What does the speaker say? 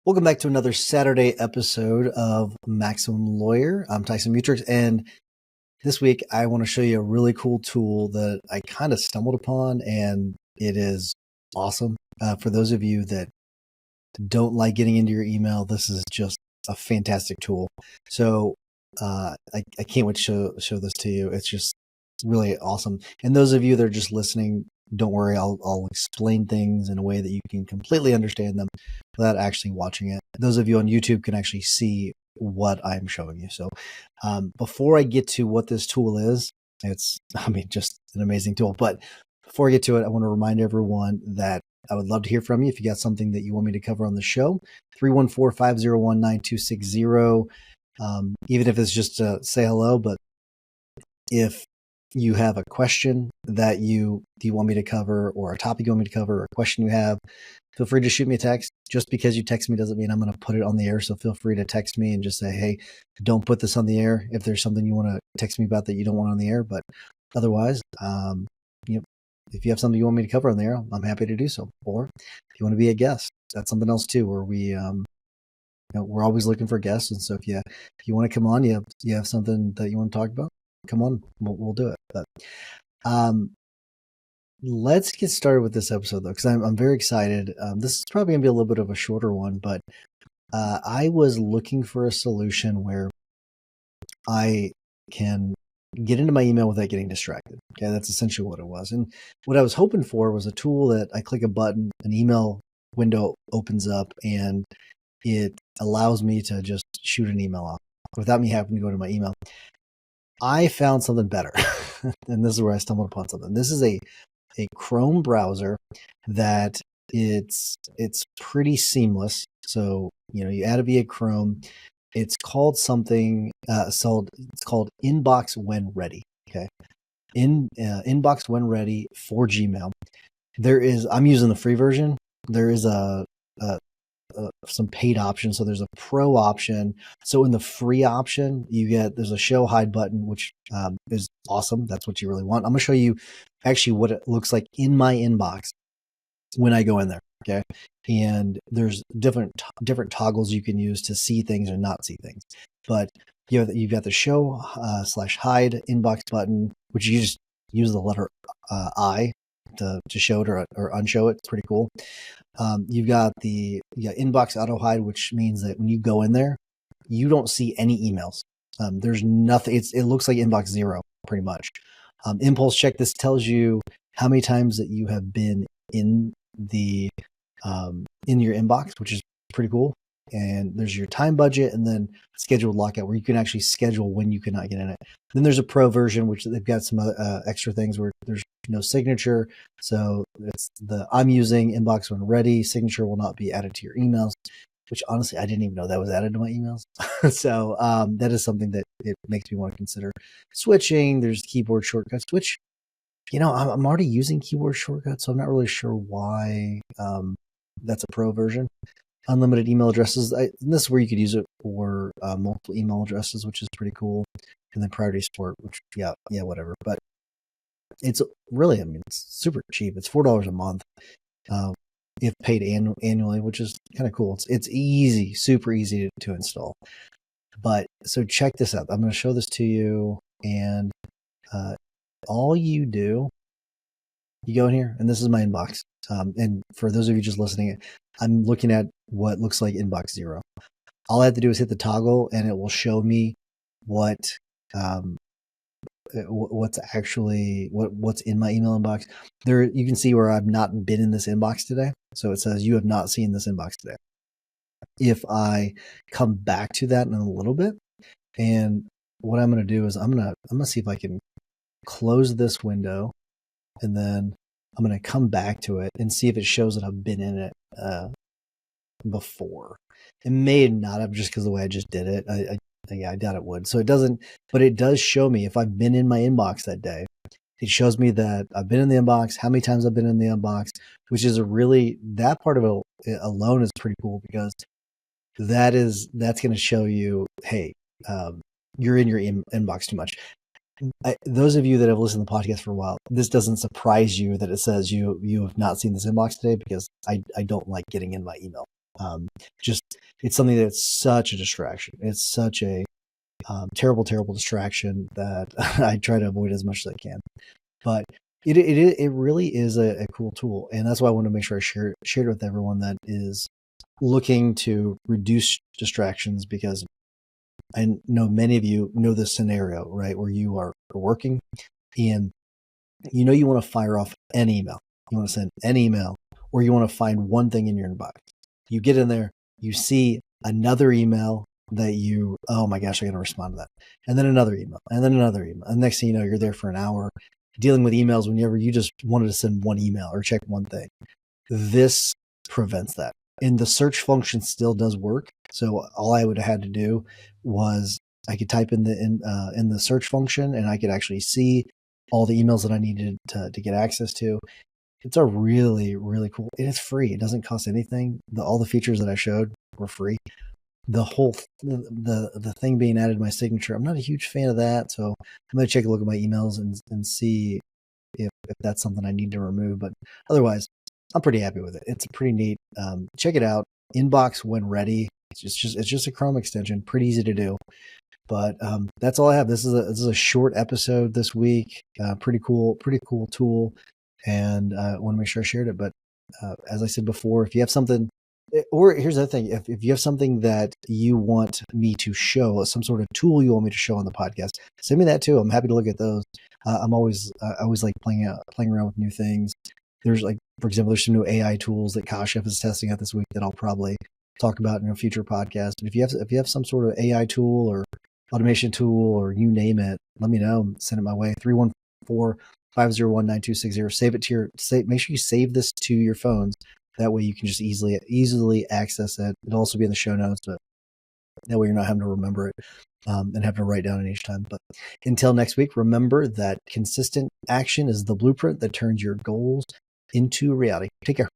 Welcome back to another Saturday episode of Maximum Lawyer. I'm Tyson Mutrix, and this week I want to show you a really cool tool that I kind of stumbled upon, and it is awesome. For those of you that don't like getting into your email, this is just a fantastic tool. So I can't wait to show this to you. It's just really awesome. And those of you that are just listening, don't worry, I'll explain things in a way that you can completely understand them without actually watching it. Those of you on YouTube can actually see what I'm showing you. So before I get to what this tool is, it's just an amazing tool. But before I get to it, I want to remind everyone that I would love to hear from you. If you got something that you want me to cover on the show, 314-501-9260. Even if it's just to say hello, but if you have a question that you want me to cover, or a topic you want me to cover, or a question you have, feel free to shoot me a text. Just because you text me doesn't mean I'm going to put it on the air. So feel free to text me and just say, hey, don't put this on the air if there's something you want to text me about that you don't want on the air. But otherwise, if you have something you want me to cover on the air, I'm happy to do so. Or if you want to be a guest, that's something else too, where we're always looking for guests. And so if you want to come on, you have something that you want to talk about, come on, we'll do it. But let's get started with this episode, though, because I'm very excited. This is probably going to be a little bit of a shorter one, but I was looking for a solution where I can get into my email without getting distracted. Okay, that's essentially what it was. And what I was hoping for was a tool that I click a button, an email window opens up, and it allows me to just shoot an email off without me having to go to my email. I found something better, and this is where I stumbled upon something. This is a Chrome browser that it's pretty seamless. So you add it via Chrome. It's called something. It's called Inbox When Ready. Okay, Inbox When Ready for Gmail. I'm using the free version. There is some paid options. So there's a pro option. So in the free option, there's a show hide button, which is awesome. That's what you really want. I'm going to show you actually what it looks like in my inbox when I go in there. Okay. And there's different toggles you can use to see things or not see things. But you've got the show /hide inbox button, which you just use the letter I to show it or unshow it. It's pretty cool. You've got inbox auto hide, which means that when you go in there, you don't see any emails. There's nothing. It looks like inbox zero pretty much. Impulse check. This tells you how many times that you have been in the in your inbox, which is pretty cool. And there's your time budget, and then scheduled lockout, where you can actually schedule when you cannot get in it. Then there's a pro version, which they've got some other extra things where there's no signature. So I'm using Inbox When Ready. Signature will not be added to your emails, which honestly, I didn't even know that was added to my emails. So that is something that it makes me want to consider switching. There's keyboard shortcuts, which, I'm already using keyboard shortcuts, so I'm not really sure why that's a pro version. Unlimited email addresses. This is where you could use it for multiple email addresses, which is pretty cool. And then priority support, which, whatever. But it's really, it's super cheap. It's $4 a month if paid annually, which is kind of cool. It's easy, super easy to install. But so check this out. I'm going to show this to you, and all you do, you go in here, and this is my inbox. And for those of you just listening, I'm looking at what looks like inbox zero. All I have to do is hit the toggle, and it will show me what's in my email inbox. There, you can see where I've not been in this inbox today. So it says you have not seen this inbox today. If I come back to that in a little bit, and what I'm going to do is I'm going to see if I can close this window, and then I'm going to come back to it and see if it shows that I've been in it before. It may not have, just because the way I just did it. I doubt it would. So it doesn't, but it does show me if I've been in my inbox that day. It shows me that I've been in the inbox, how many times I've been in the inbox, which is that part of it alone is pretty cool, because that's going to show you, hey, you're in your inbox too much. Those of you that have listened to the podcast for a while, this doesn't surprise you that it says you have not seen this inbox today, because I don't like getting in my email. Just it's something that's such a distraction. It's such a terrible distraction that I try to avoid as much as I can. But it really is a cool tool, and that's why I want to make sure I share it with everyone that is looking to reduce distractions, because I know many of you know this scenario, right, where you are working and you want to fire off an email, you want to send an email, or you want to find one thing in your inbox. You get in there, you see another email that oh my gosh, I got to respond to that. And then another email, and then another email. And next thing you know, you're there for an hour dealing with emails whenever you just wanted to send one email or check one thing. This prevents that. And the search function still does work. So all I would have had to do was I could type in the search function, and I could actually see all the emails that I needed to get access to. It's a really, really cool, and it's free. It doesn't cost anything. All the features that I showed were free. The whole the thing being added to my signature, I'm not a huge fan of that. So I'm going to take a look at my emails and see if that's something I need to remove. But otherwise, I'm pretty happy with it. It's pretty neat. Check it out. Inbox when ready. It's just a Chrome extension. Pretty easy to do. But that's all I have. This is a short episode this week. Pretty cool tool, and I want to make sure I shared it. But as I said before, if you have something, or here's the other thing, if you have something that you want me to show, some sort of tool you want me to show on the podcast, send me that too. I'm happy to look at those. I always like playing around with new things. There's for example, there's some new AI tools that Kashif is testing out this week that I'll probably talk about in a future podcast. But if you have some sort of AI tool or automation tool or you name it, let me know. Send it my way. 314-501-9260. Make sure you save this to your phones. That way you can just easily access it. It'll also be in the show notes, but that way you're not having to remember it and having to write down it each time. But until next week, remember that consistent action is the blueprint that turns your goals into reality. Take care.